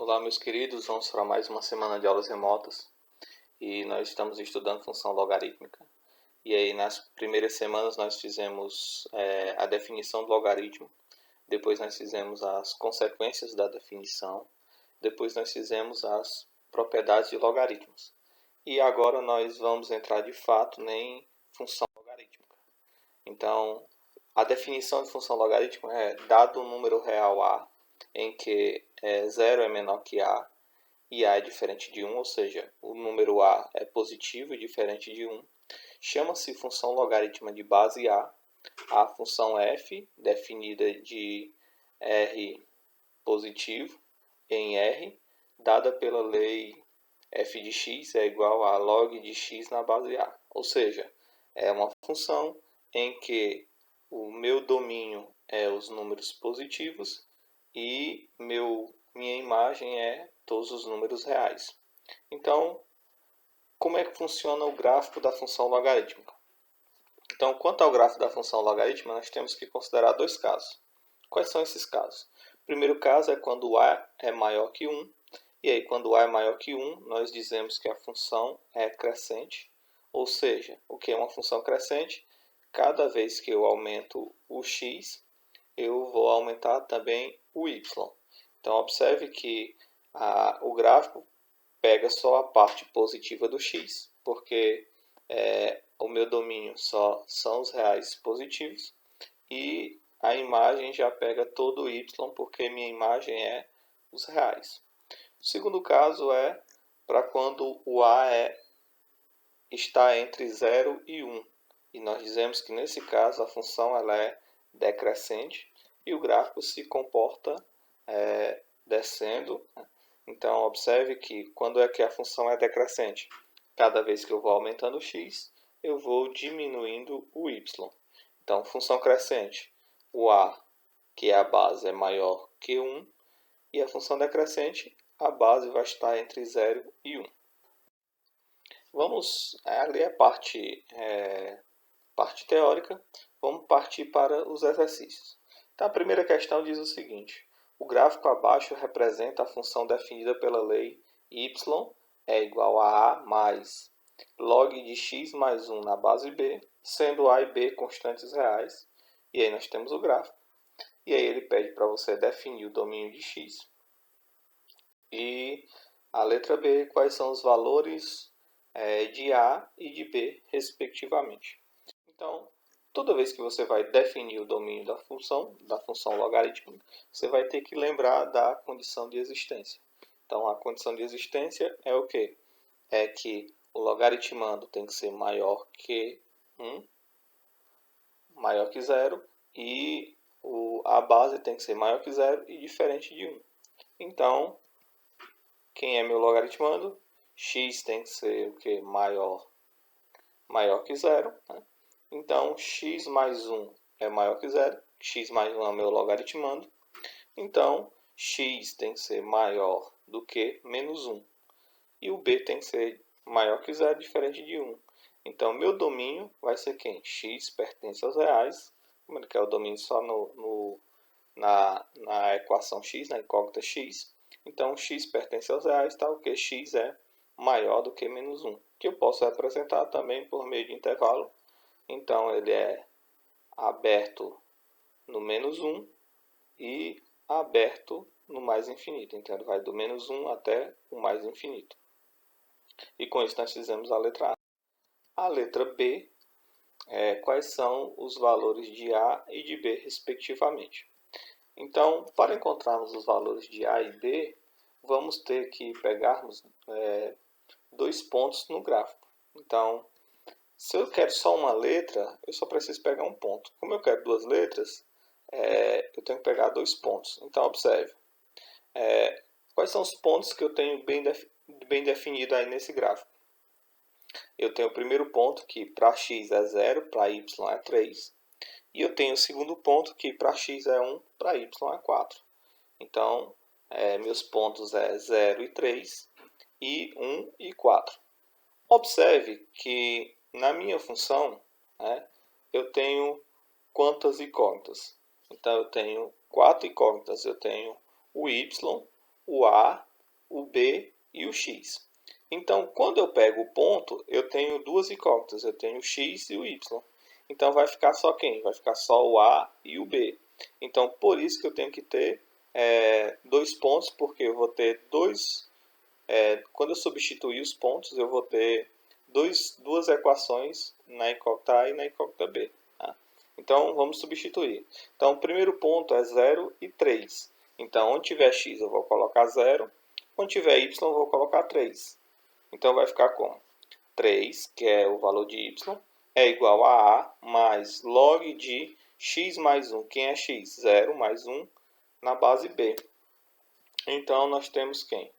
Olá, meus queridos, vamos para mais uma semana de aulas remotas e nós estamos estudando função logarítmica. E aí, nas primeiras semanas, nós fizemos a definição do logaritmo, depois nós fizemos as consequências da definição, depois nós fizemos as propriedades de logaritmos. E agora nós vamos entrar de fato em função logarítmica. Então, a definição de função logarítmica é dado um número real a, em que 0 é menor que a e a é diferente de 1, ou seja, o número a é positivo e diferente de 1. Chama-se função logarítmica de base a função f, definida de r positivo em r, dada pela lei f de x é igual a log de x na base a, ou seja, é uma função em que o meu domínio é os números positivos e minha imagem é todos os números reais. Então, como é que funciona o gráfico da função logarítmica? Então, quanto ao gráfico da função logarítmica, nós temos que considerar dois casos. Quais são esses casos? O primeiro caso é quando a é maior que 1. E aí, quando a é maior que 1, nós dizemos que a função é crescente. Ou seja, o que é uma função crescente? Cada vez que eu aumento o x, eu vou aumentar também o y. Então, observe que o gráfico pega só a parte positiva do x, porque o meu domínio só são os reais positivos, e a imagem já pega todo o y, porque minha imagem é os reais. O segundo caso é para quando o a está entre 0 e 1. E nós dizemos que nesse caso a função ela é decrescente e o gráfico se comporta descendo. Então, observe que quando é que a função é decrescente? Cada vez que eu vou aumentando o x, eu vou diminuindo o y. Então, função crescente, o a, que é a base, é maior que 1, e a função decrescente, a base vai estar entre 0 e 1. Vamos, ali é parte teórica, vamos partir para os exercícios. Então, a primeira questão diz o seguinte: o gráfico abaixo representa a função definida pela lei y é igual a mais log de x mais 1 na base b, sendo a e b constantes reais. E aí nós temos o gráfico. E aí ele pede para você definir o domínio de x. E a letra B, quais são os valores de a e de b, respectivamente. Então, toda vez que você vai definir o domínio da função logarítmica, você vai ter que lembrar da condição de existência. Então, a condição de existência é o quê? É que o logaritmando tem que ser maior que 1, maior que 0, e a base tem que ser maior que 0 e diferente de 1. Então, quem é meu logaritmando? X tem que ser o quê? Maior que 0, né? Então, x mais 1 é maior que 0. X mais 1 é o meu logaritmando. Então, x tem que ser maior do que menos 1. E o b tem que ser maior que 0, diferente de 1. Então, meu domínio vai ser quem? X pertence aos reais. Que é o domínio só na equação x, na incógnita x. Então, x pertence aos reais, tá? O que x é maior do que menos 1. Que eu posso representar também por meio de intervalo. Então, ele é aberto no menos 1 e aberto no mais infinito. Então, ele vai do menos 1 até o mais infinito. E com isso, nós fizemos a letra A. A letra B, quais são os valores de A e de B, respectivamente. Então, para encontrarmos os valores de A e B, vamos ter que pegarmos dois pontos no gráfico. Então, se eu quero só uma letra, eu só preciso pegar um ponto. Como eu quero duas letras, eu tenho que pegar dois pontos. Então, observe. Quais são os pontos que eu tenho bem definido aí nesse gráfico? Eu tenho o primeiro ponto que para x é 0, para y é 3. E eu tenho o segundo ponto que para x é 1, para y é 4. Então, meus pontos é 0 e 3, e 1 e 4. Observe que na minha função, eu tenho quantas incógnitas? Então, eu tenho 4 incógnitas. Eu tenho o y, o a o b e o x. Então, quando eu pego o ponto, eu tenho duas incógnitas, eu tenho o x e o y. Então, vai ficar só quem? Vai ficar só o a e o b. Então, por isso que eu tenho que ter dois pontos, porque eu vou ter quando eu substituir os pontos, eu vou ter duas equações na incógnita A e na incógnita B. Tá? Então, vamos substituir. Então, o primeiro ponto é 0 e 3. Então, onde tiver x, eu vou colocar 0. Onde tiver y, eu vou colocar 3. Então, vai ficar como? 3, que é o valor de y, é igual a mais log de x mais 1. Quem é x? 0 mais 1 na base b. Então, nós temos quem?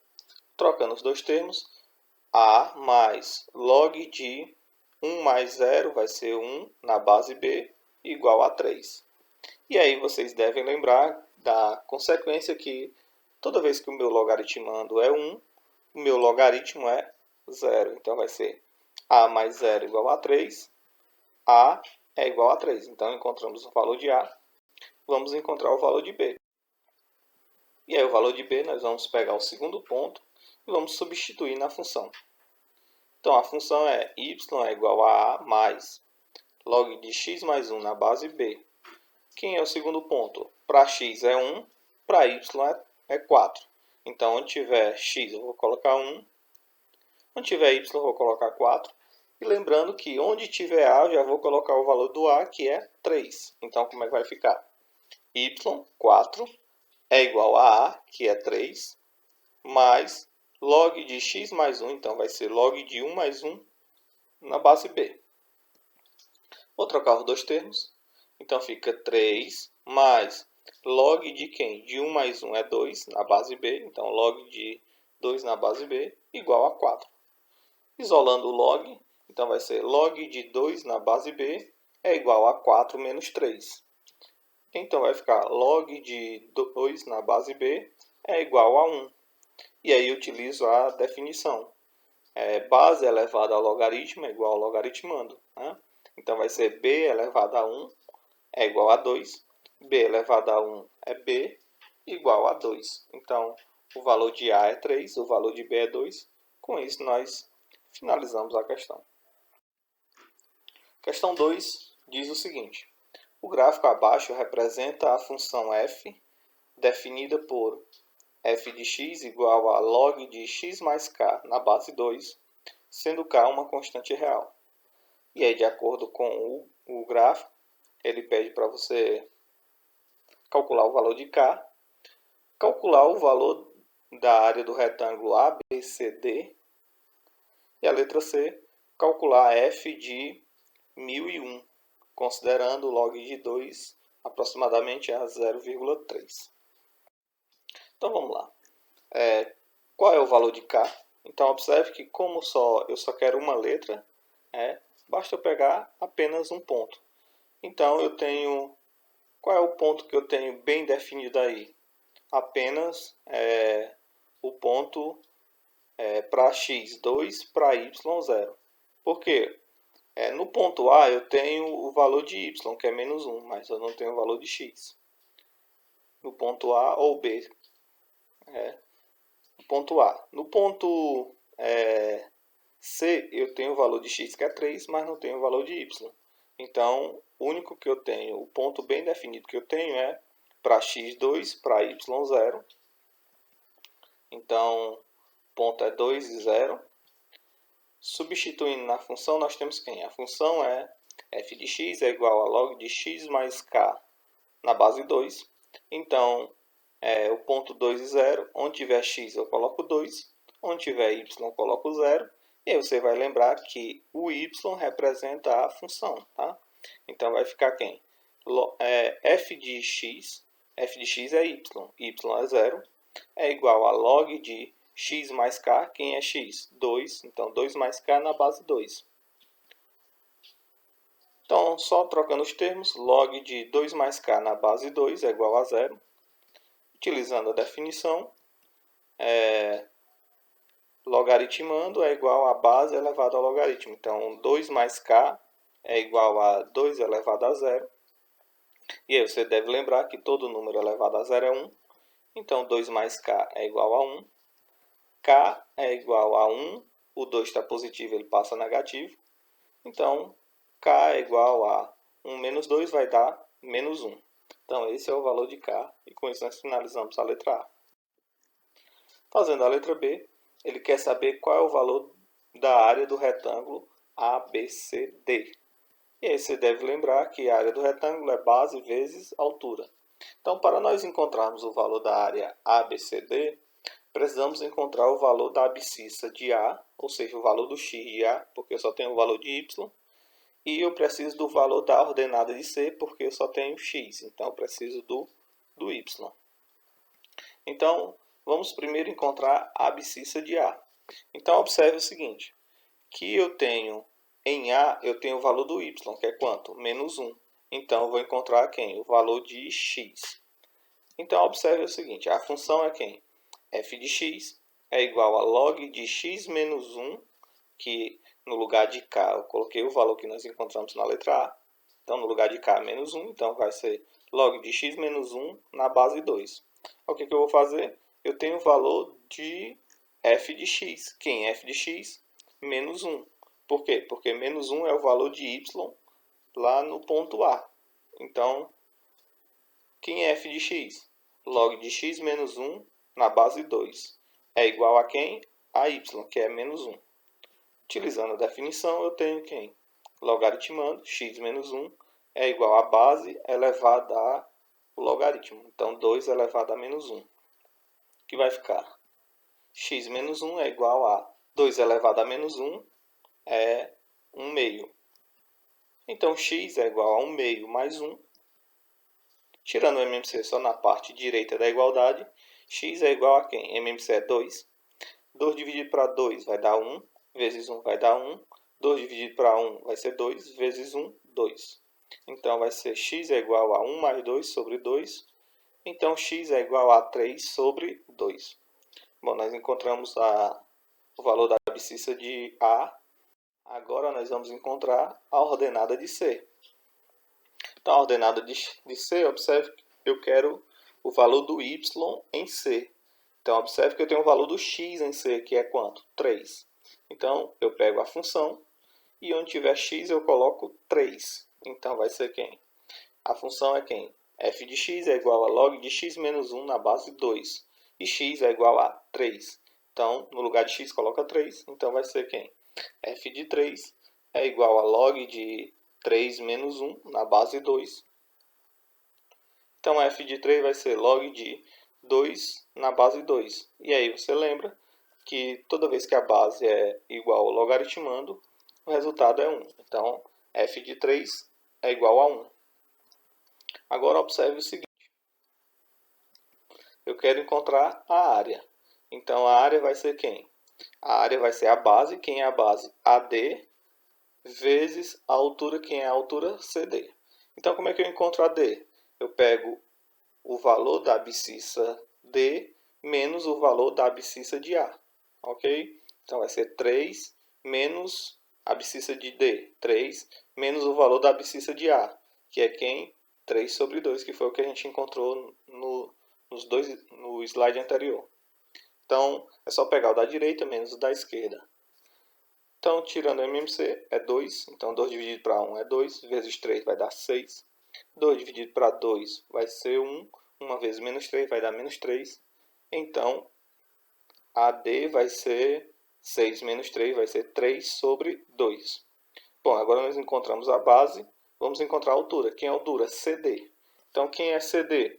Trocando os dois termos, a mais log de 1 mais 0 vai ser 1 na base b, igual a 3. E aí vocês devem lembrar da consequência que toda vez que o meu logaritmando é 1, o meu logaritmo é 0. Então vai ser a mais 0 igual a 3, a é igual a 3. Então encontramos o valor de a, vamos encontrar o valor de b. E aí o valor de b nós vamos pegar o segundo ponto e vamos substituir na função. Então, a função é y é igual a mais log de x mais 1 na base b. Quem é o segundo ponto? Para x é 1, para y é 4. Então, onde tiver x eu vou colocar 1, onde tiver y eu vou colocar 4. E lembrando que onde tiver a eu já vou colocar o valor do a, que é 3. Então, como é que vai ficar? Y, 4, é igual a, que é 3, mais log de x mais 1, então vai ser log de 1 mais 1 na base b. Vou trocar os dois termos, então fica 3 mais log de quem? De 1 mais 1 é 2 na base b, então log de 2 na base b igual a 4. Isolando o log, então vai ser log de 2 na base b é igual a 4 menos 3. Então vai ficar log de 2 na base b é igual a 1. E aí eu utilizo a definição. Base elevada ao logaritmo é igual ao logaritmando. Né? Então vai ser b elevado a 1 é igual a 2. B elevado a 1 é b igual a 2. Então o valor de a é 3, o valor de b é 2. Com isso nós finalizamos a questão. Questão 2 diz o seguinte. O gráfico abaixo representa a função f definida por f de x igual a log de x mais k na base 2, sendo k uma constante real. E aí, de acordo com o gráfico, ele pede para você calcular o valor de k, calcular o valor da área do retângulo ABCD, e a letra C, calcular f de 1001, considerando log de 2 aproximadamente a 0,3. Então vamos lá. Qual é o valor de k? Então observe que como eu só quero uma letra, basta eu pegar apenas um ponto. Então eu tenho... Qual é o ponto que eu tenho bem definido aí? Apenas o ponto para x, 2 para y, 0. Por quê? No ponto A eu tenho o valor de y, que é menos 1, mas eu não tenho o valor de x. No ponto A ou B. Ponto A. No ponto C, eu tenho o valor de x, que é 3, mas não tenho o valor de y. Então, o único que eu tenho, o ponto bem definido que eu tenho é para x2, para y0. Então, o ponto é 2 e 0. Substituindo na função, nós temos quem? A função é f de x é igual a log de x mais k na base 2. Então, o ponto 2 e 0, onde tiver x eu coloco 2, onde tiver y eu coloco 0, e aí você vai lembrar que o y representa a função, tá? Então vai ficar quem? F de x é y é 0, é igual a log de x mais k, quem é x? 2, então 2 mais k na base 2. Então, só trocando os termos, log de 2 mais k na base 2 é igual a 0. Utilizando a definição, logaritmando é igual a base elevada ao logaritmo. Então, 2 mais k é igual a 2 elevado a 0. E aí você deve lembrar que todo número elevado a 0 é 1. Então, 2 mais k é igual a 1. K é igual a 1, o 2 está positivo, ele passa negativo. Então, K é igual a 1 menos 2 vai dar menos 1. Então, esse é o valor de K, e com isso nós finalizamos a letra A. Fazendo a letra B, ele quer saber qual é o valor da área do retângulo ABCD. E aí você deve lembrar que a área do retângulo é base vezes altura. Então, para nós encontrarmos o valor da área ABCD, precisamos encontrar o valor da abscissa de A, ou seja, o valor do x de A, porque eu só tenho o valor de Y. E eu preciso do valor da ordenada de C, porque eu só tenho x. Então, eu preciso do Y. Então, vamos primeiro encontrar a abscissa de A. Então, observe o seguinte, que eu tenho em A, eu tenho o valor do Y, que é quanto? Menos 1. Então, eu vou encontrar quem? O valor de x. Então, observe o seguinte, a função é quem? F de x é igual a log de x menos 1, que no lugar de k eu coloquei o valor que nós encontramos na letra A. Então, no lugar de k, menos 1, então vai ser log de x menos 1 na base 2. O que eu vou fazer? Eu tenho o valor de f de x. Quem é f de x? Menos 1. Por quê? Porque menos 1 é o valor de y lá no ponto A. Então, quem é f de x? Log de x menos 1 na base 2. É igual a quem? A y, que é menos 1. Utilizando a definição, eu tenho quem? Logaritmando, x menos 1 é igual a base elevada ao logaritmo. Então, 2 elevado a menos 1. Que vai ficar? X menos 1 é igual a 2 elevado a menos 1 é 1 meio. Então, x é igual a 1 meio mais 1. Tirando o MMC só na parte direita da igualdade, x é igual a quem? MMC é 2. 2 dividido para 2 vai dar 1, vezes 1 vai dar 1. 2 dividido para 1 vai ser 2, vezes 1, 2. Então, vai ser x é igual a 1 mais 2 sobre 2. Então, x é igual a 3 sobre 2. Bom, nós encontramos o valor da abscissa de A. Agora, nós vamos encontrar a ordenada de C. Então, a ordenada de C, observe que eu quero o valor do y em C. Então, observe que eu tenho o valor do x em C, que é quanto? 3. Então, eu pego a função e onde tiver x eu coloco 3. Então, vai ser quem? A função é quem? F de x é igual a log de x menos 1 na base 2. E x é igual a 3. Então, no lugar de x, coloca 3. Então, vai ser quem? F de 3 é igual a log de 3 menos 1 na base 2. Então, f de 3 vai ser log de 2 na base 2. E aí você lembra que toda vez que a base é igual ao logaritmando, o resultado é 1. Então, f de 3 é igual a 1. Agora, observe o seguinte. Eu quero encontrar a área. Então, a área vai ser quem? A área vai ser a base. Quem é a base? AD vezes a altura. Quem é a altura? CD. Então, como é que eu encontro a D? Eu pego o valor da abscissa D menos o valor da abscissa de A. Ok? Então, vai ser 3 menos a abscissa de D. 3 menos o valor da abscissa de A, que é quem? 3 sobre 2, que foi o que a gente encontrou no slide anterior. Então, é só pegar o da direita menos o da esquerda. Então, tirando o MMC, é 2. Então, 2 dividido para 1 é 2, vezes 3 vai dar 6. 2 dividido para 2 vai ser 1. 1 vezes menos 3 vai dar menos 3. Então, AD vai ser 6 menos 3, vai ser 3 sobre 2. Bom, agora nós encontramos a base. Vamos encontrar a altura. Quem é a altura? CD. Então, quem é CD?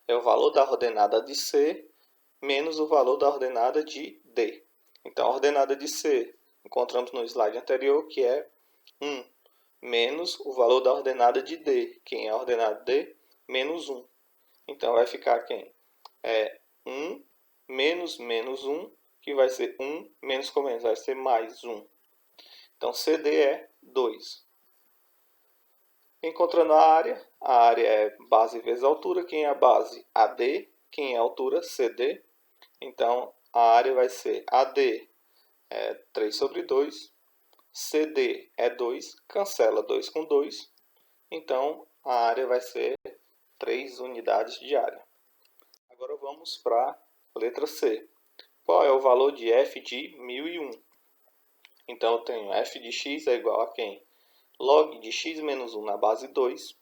É o valor da ordenada de C menos o valor da ordenada de D. Então, a ordenada de C encontramos no slide anterior, que é 1, menos o valor da ordenada de D. Quem é a ordenada de D? Menos 1. Então, vai ficar quem? 1 menos menos 1, que vai ser 1 menos com menos, vai ser mais 1. Então, CD é 2. Encontrando a área é base vezes altura. Quem é a base? AD. Quem é a altura? CD. Então, a área vai ser AD é 3 sobre 2. CD é 2. Cancela 2 com 2. Então, a área vai ser 3 unidades de área. Agora vamos para a letra C. qual é o valor de f de 1001. Então, eu tenho f de x é igual a quem? Log de x menos 1 na base 2.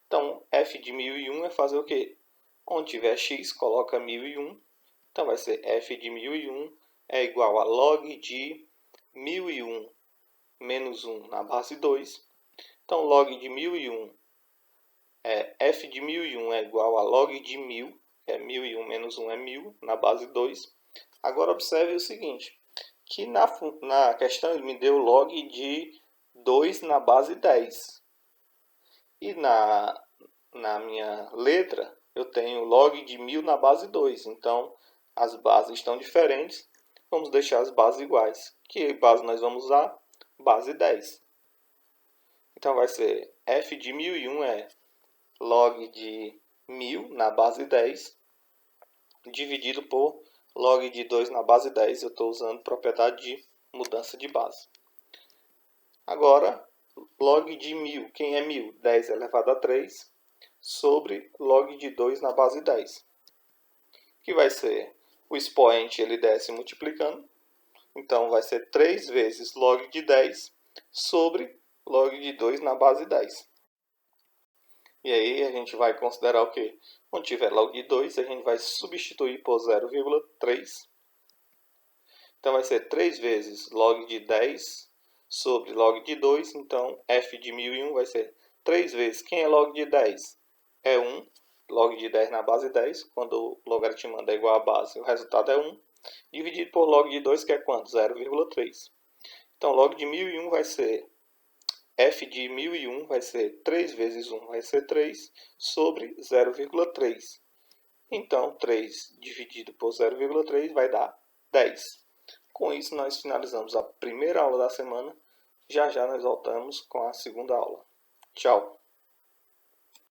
Então, f de 1001 é fazer o quê? Onde tiver x, coloca 1001. Então, vai ser f de 1001 é igual a log de 1001 menos 1 na base 2. Então, log de 1001 f de 1001 é igual a log de 1000, que é 1001 menos 1 é 1000, na base 2. Agora, observe o seguinte, que na questão ele me deu log de 2 na base 10. E na minha letra, eu tenho log de 1000 na base 2. Então, as bases estão diferentes. Vamos deixar as bases iguais. Que base nós vamos usar? Base 10. Então, vai ser f de 1001 é log de 1000 na base 10, dividido por log de 2 na base 10. Eu estou usando propriedade de mudança de base. Agora, log de 1000. Quem é 1000? 10 elevado a 3 sobre log de 2 na base 10. Que vai ser, o expoente ele desce multiplicando. Então, vai ser 3 vezes log de 10 sobre log de 2 na base 10. E aí, a gente vai considerar o quê? Quando tiver log de 2, a gente vai substituir por 0,3. Então, vai ser 3 vezes log de 10 sobre log de 2. Então, f de 1001 vai ser 3 vezes. Quem é log de 10? É 1. Log de 10 na base 10. Quando o logaritmando é igual à base, o resultado é 1. Dividido por log de 2, que é quanto? 0,3. Então, log de 1001 vai ser... f de 1001 vai ser 3 vezes 1 vai ser 3 sobre 0,3. Então, 3 dividido por 0,3 vai dar 10. Com isso, nós finalizamos a primeira aula da semana. Já já nós voltamos com a segunda aula. Tchau!